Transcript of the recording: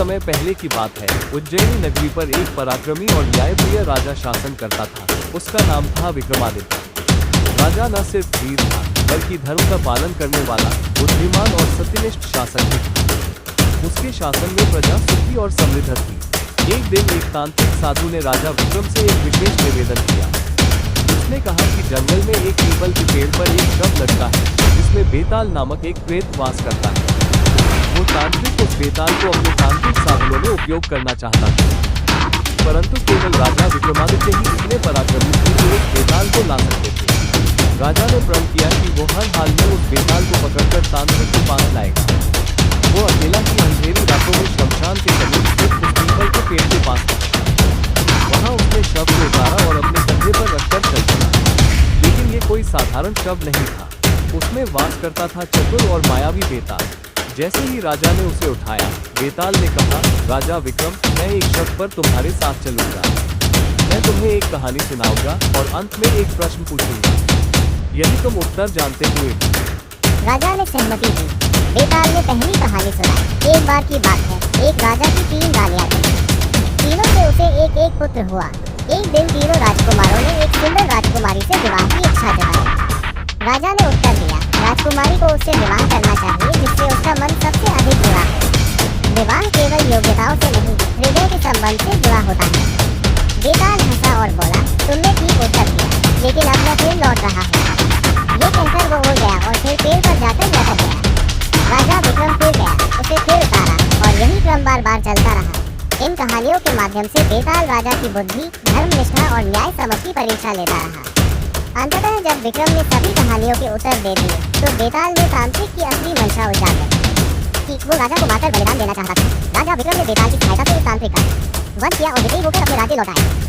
समय पहले की बात है। उज्जैनी नगरी पर एक पराक्रमी और न्यायप्रिय राजा शासन करता था। उसका नाम था विक्रमादित्य। राजा न सिर्फ वीर था, बल्कि धर्म का पालन करने वाला, बुद्धिमान और सत्यनिष्ठ शासक भी था। उसके शासन में प्रजा सुखी और समृद्ध थी। एक दिन एक तांत्रिक साधु ने राजा विक्रम से एक विशेष निवेदन किया। उसने कहा कि जंगल में एक पीपल के पेड़ पर एक शव लटका है, जिसमें बेताल नामक एक प्रेत वास करता है। वो तांत्रिक उस बेताल को अपने तांत्रिक साधनों में उपयोग करना चाहता था, परंतु केवल राजा विक्रमादित्य ही इतने पराक्रमी थे कि उस बेताल को ला सकते थे। राजा ने प्रण किया कि वो हर हाल में उस बेताल को पकड़कर तांत्रिक के पास लाएगा। वो अकेला ही अंधेरी रातों में शमशान के समीप स्थित उस पीपल के पेड़ के पास पहुंचा। वहां उसने शव को उतारा और अपने कंधे पर रखकर चल पड़ा। लेकिन ये कोई साधारण शव नहीं था। उसमें वास करता था चतुर और मायावी बेताल। जैसे ही राजा ने उसे उठाया, बेताल ने कहा, राजा विक्रम, मैं एक शव पर तुम्हारे साथ चलूंगा। मैं तुम्हें एक कहानी सुनाऊंगा और अंत में एक प्रश्न पूछूंगा। यदि तुम उत्तर जानते हुए। राजा ने सहमति दी। बेताल ने पहली कहानी सुनाई। एक बार की बात है, एक राजा की 3 रानियां थीं। तीनों से उसे एक एक पुत्र हुआ। एक दिन तीनों राजकुमारों ने एक सुंदर राजकुमारी से विवाह की इच्छा जताई। राजा ने उत्तर दिया, राजकुमारी को उससे विवाह करना चाहिए जिससे उसका मन सबसे अधिक जुड़ा है। विवाह केवल योग्यताओं से नहीं, हृदय के संबंध से जुड़ा होता है। बेताल हंसा और बोला, तुमने ठीक उत्तर दिया, लेकिन अब मैं फिर लौट रहा हूँ। ये कहकर वो उड़ गया और फिर पेड़ पर जाकर लटक गया। राजा विक्रम फिर गया, उसे फिर उतारा और यही क्रम बार बार चलता रहा। इन कहानियों के माध्यम से बेताल राजा की बुद्धि, धर्मनिष्ठा और न्याय समझ की परीक्षा लेता रहा। अंततः जब विक्रम ने सभी कहानियों के उत्तर दे दिए, तो बेताल ने तांत्रिक की असली मंशा उजागर की। वो राजा को मारकर बलिदान देना चाहता था। राजा विक्रम ने बेताल की सहायता से उस तांत्रिक का वध किया और विजयी होकर अपने राज्य लौट आए।